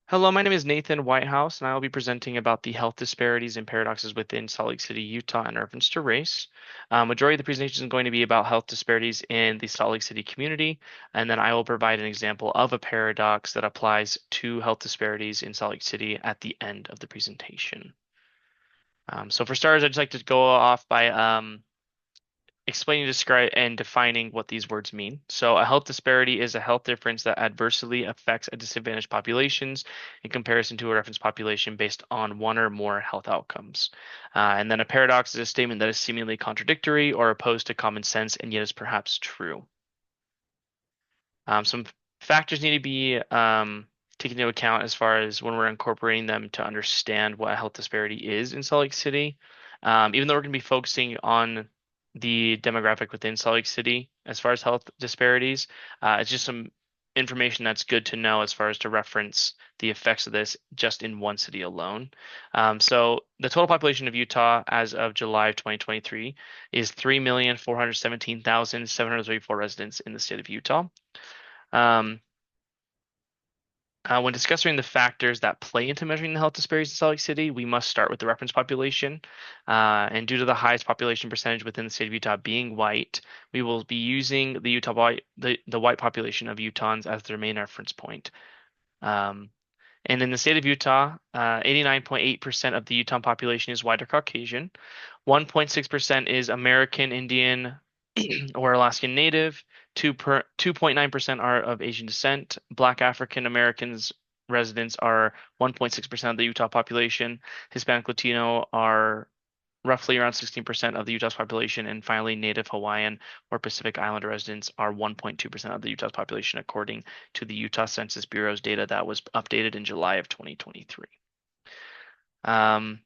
Hello, my name is Nathan Whitehouse, and I will be presenting about the health disparities and paradoxes within Salt Lake City, Utah, in reference to race. Majority of the presentation is going to be about health disparities in the Salt Lake City community, and then I will provide an example of a paradox that applies to health disparities in Salt Lake City at the end of the presentation. So for starters, I'd just like to go off by explaining, describe, and defining what these words mean. So, a health disparity is a health difference that adversely affects a disadvantaged populations in comparison to a reference population based on one or more health outcomes. And then a paradox is a statement that is seemingly contradictory or opposed to common sense and yet is perhaps true. Some factors need to be taken into account as far as when we're incorporating them to understand what a health disparity is in Salt Lake City. Even though we're going to be focusing on the demographic within Salt Lake City as far as health disparities, it's just some information that's good to know as far as to reference the effects of this just in one city alone. So the total population of Utah as of July of 2023 is 3,417,734 residents in the state of Utah. Um, when discussing the factors that play into measuring the health disparities in Salt Lake City, we must start with the reference population. And due to the highest population percentage within the state of Utah being white, we will be using the the white population of Utahns as their main reference point. Um, and in the state of Utah, 89.8% of the Utah population is white or Caucasian. 1.6% is American Indian or Alaskan Native. 2.9% are of Asian descent. Black African Americans residents are 1.6% of the Utah population. Hispanic Latino are roughly around 16% of the Utah's population. And finally, Native Hawaiian or Pacific Islander residents are 1.2% of the Utah's population, according to the Utah Census Bureau's data that was updated in July of 2023. Um,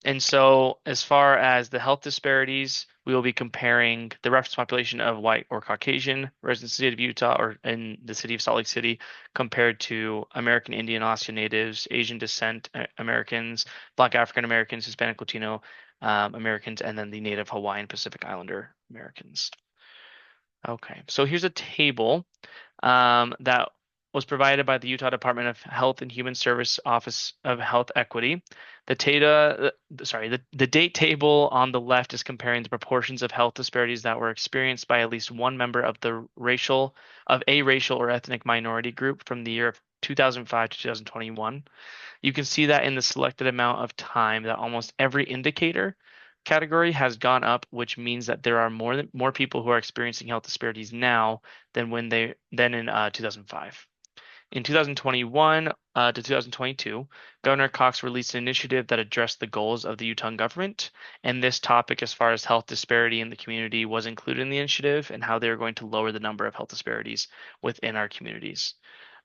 and so, as far as the health disparities, we will be comparing the reference population of white or Caucasian residents in the state of Utah or in the city of Salt Lake City compared to American Indian, Alaska Natives, Asian descent Americans, Black African Americans, Hispanic Latino Americans, and then the Native Hawaiian Pacific Islander Americans. Okay, so here's a table that was provided by the Utah Department of Health and Human Service Office of Health Equity. The date table on the left is comparing the proportions of health disparities that were experienced by at least one member of a racial or ethnic minority group from the year of 2005 to 2021. You can see that in the selected amount of time that almost every indicator category has gone up, which means that there are more people who are experiencing health disparities now than in 2005. In 2021 to 2022, Governor Cox released an initiative that addressed the goals of the Utah government, and this topic, as far as health disparity in the community, was included in the initiative and how they are going to lower the number of health disparities within our communities.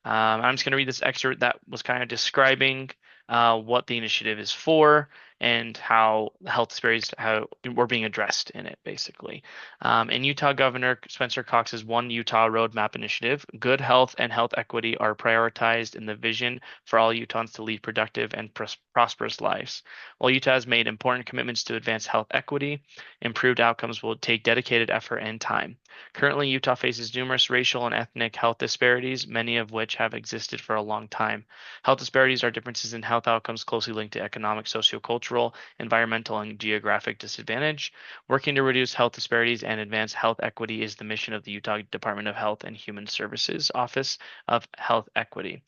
I'm just going to read this excerpt that was kind of describing what the initiative is for and how health disparities how were being addressed in it, basically. In Utah, Governor Spencer Cox's One Utah Roadmap initiative, good health and health equity are prioritized in the vision for all Utahns to lead productive and prosperous lives. While Utah has made important commitments to advance health equity, improved outcomes will take dedicated effort and time. Currently, Utah faces numerous racial and ethnic health disparities, many of which have existed for a long time. Health disparities are differences in health outcomes closely linked to economic, sociocultural, environmental, and geographic disadvantage. Working to reduce health disparities and advance health equity is the mission of the Utah Department of Health and Human Services Office of Health Equity.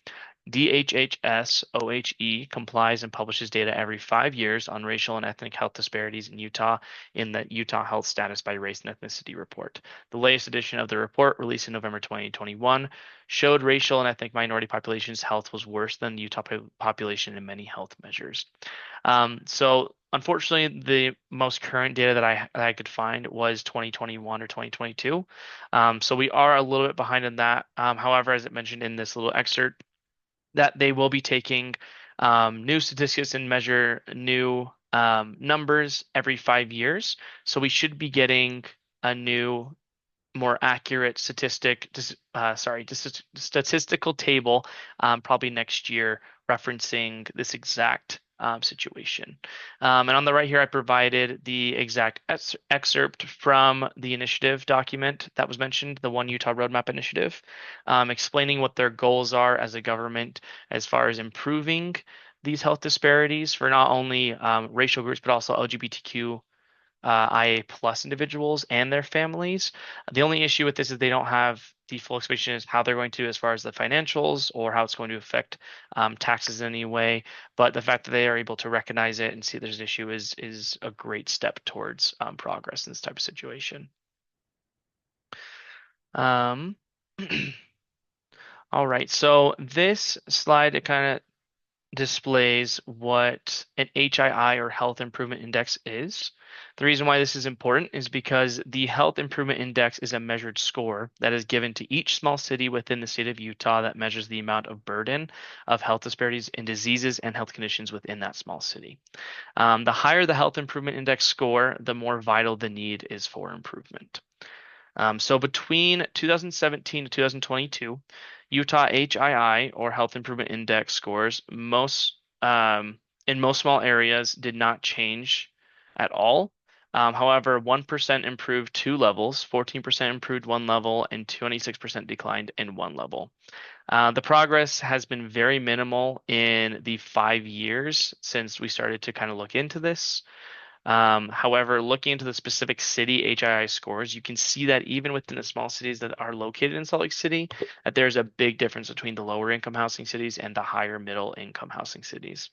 DHHS OHE complies and publishes data every 5 years on racial and ethnic health disparities in Utah in the Utah Health Status by Race and Ethnicity report. The latest edition of the report, released in November 2021, showed racial and ethnic minority populations' health was worse than the Utah population in many health measures. So unfortunately, the most current data that I could find was 2021 or 2022. So we are a little bit behind in that. However, as it mentioned in this little excerpt, that they will be taking new statistics and measure new numbers every 5 years. So we should be getting a new, more accurate statistical table probably next year referencing this exact situation. And on the right here, I provided the exact excerpt from the initiative document that was mentioned, the One Utah Roadmap Initiative, explaining what their goals are as a government as far as improving these health disparities for not only racial groups, but also LGBTQ IA plus individuals and their families. The only issue with this is they don't have the full explanation as how they're going to, as far as the financials or how it's going to affect taxes in any way. But the fact that they are able to recognize it and see there's an issue is a great step towards progress in this type of situation. Um, all right, so this slide it kind of displays what an HII or Health Improvement Index is. The reason why this is important is because the Health Improvement Index is a measured score that is given to each small city within the state of Utah that measures the amount of burden of health disparities in diseases and health conditions within that small city. The higher the Health Improvement Index score, the more vital the need is for improvement. So between 2017 to 2022, Utah HII or Health Improvement Index scores in most small areas did not change at all. However, 1% improved two levels, 14% improved one level, and 26% declined in one level. The progress has been very minimal in the 5 years since we started to kind of look into this. However, looking into the specific city HII scores, you can see that even within the small cities that are located in Salt Lake City, that there's a big difference between the lower income housing cities and the higher middle income housing cities.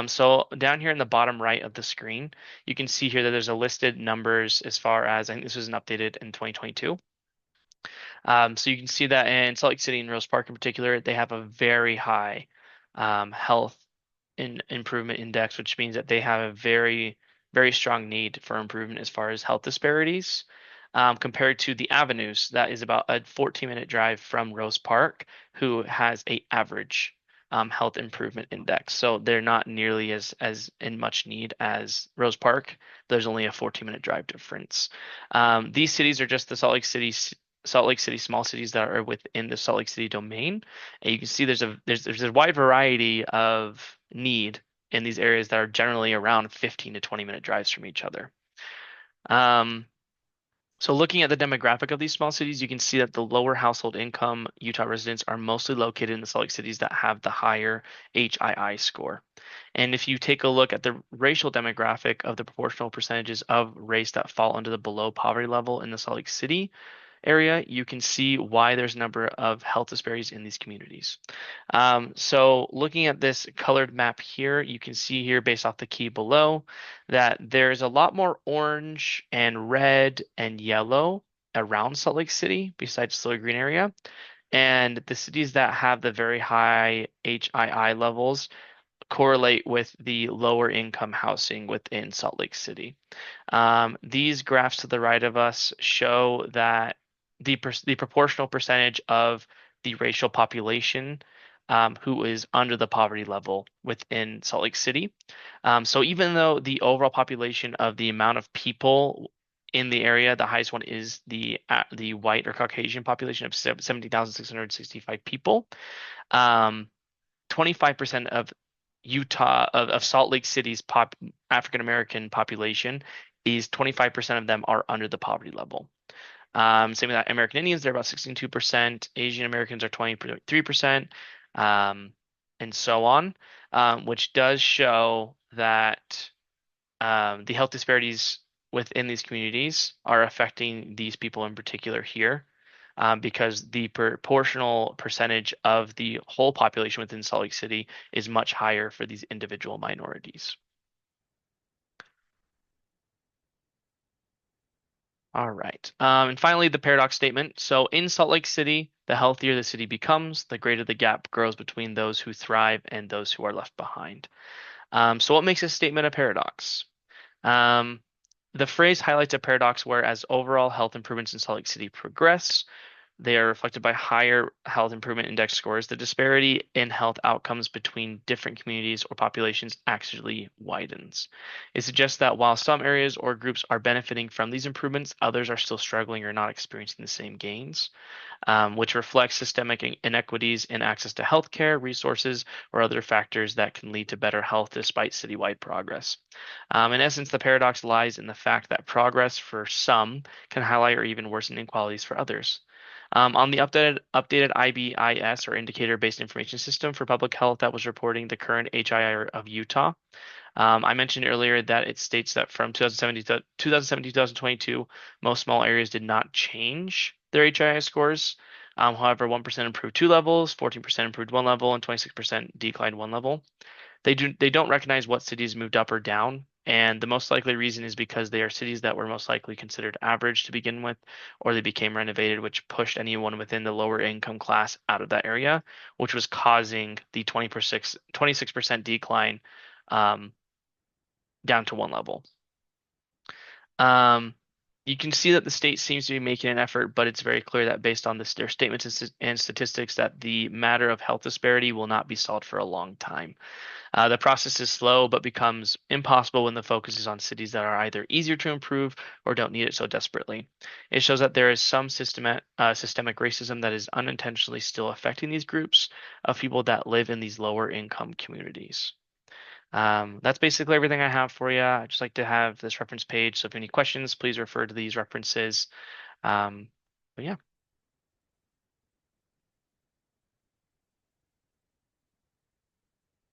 So down here in the bottom right of the screen, you can see here that there's a listed numbers as far as, I think this was updated in 2022. So you can see that in Salt Lake City and Rose Park in particular, they have a very high health improvement index, which means that they have a very strong need for improvement as far as health disparities. Compared to the Avenues, that is about a 14-minute drive from Rose Park, who has a average health improvement index. So they're not nearly as in much need as Rose Park. There's only a 14-minute drive difference. These cities are just the Salt Lake City small cities that are within the Salt Lake City domain. And you can see there's a wide variety of need in these areas that are generally around 15 to 20-minute drives from each other. So looking at the demographic of these small cities, you can see that the lower household income Utah residents are mostly located in the Salt Lake cities that have the higher HII score. And if you take a look at the racial demographic of the proportional percentages of race that fall under the below poverty level in the Salt Lake City area, you can see why there's a number of health disparities in these communities. So looking at this colored map here, you can see here based off the key below that there's a lot more orange and red and yellow around Salt Lake City besides the green area. And the cities that have the very high HII levels correlate with the lower income housing within Salt Lake City. These graphs to the right of us show that the proportional percentage of the racial population who is under the poverty level within Salt Lake City. So even though the overall population of the amount of people in the area, the highest one is the white or Caucasian population of 17,665 people. 25% of Salt Lake City's African American population is 25% of them are under the poverty level. Same with that, American Indians, they're about 62%. Asian Americans are 23%, and so on, which does show that the health disparities within these communities are affecting these people in particular here, because the proportional percentage of the whole population within Salt Lake City is much higher for these individual minorities. All right. And finally, the paradox statement. So in Salt Lake City, the healthier the city becomes, the greater the gap grows between those who thrive and those who are left behind. So what makes this statement a paradox? The phrase highlights a paradox where as overall health improvements in Salt Lake City progress, They are reflected by higher health improvement index scores. The disparity in health outcomes between different communities or populations actually widens. It suggests that while some areas or groups are benefiting from these improvements, others are still struggling or not experiencing the same gains, which reflects systemic inequities in access to healthcare, resources, or other factors that can lead to better health despite citywide progress. In essence, the paradox lies in the fact that progress for some can highlight or even worsen inequalities for others. On the updated IBIS, or Indicator-Based Information System for Public Health, that was reporting the current HII of Utah, I mentioned earlier that it states that from 2017 to 2022, most small areas did not change their HII scores. However, 1% improved two levels, 14% improved one level, and 26% declined one level. They don't recognize what cities moved up or down, and the most likely reason is because they are cities that were most likely considered average to begin with, or they became renovated, which pushed anyone within the lower income class out of that area, which was causing the 26% decline um, down to one level. Um, you can see that the state seems to be making an effort, but it's very clear that based on their statements and statistics, that the matter of health disparity will not be solved for a long time. The process is slow, but becomes impossible when the focus is on cities that are either easier to improve or don't need it so desperately. It shows that there is some systemic racism that is unintentionally still affecting these groups of people that live in these lower income communities. That's basically everything I have for you. I just like to have this reference page. So if you have any questions, please refer to these references. Um, but yeah.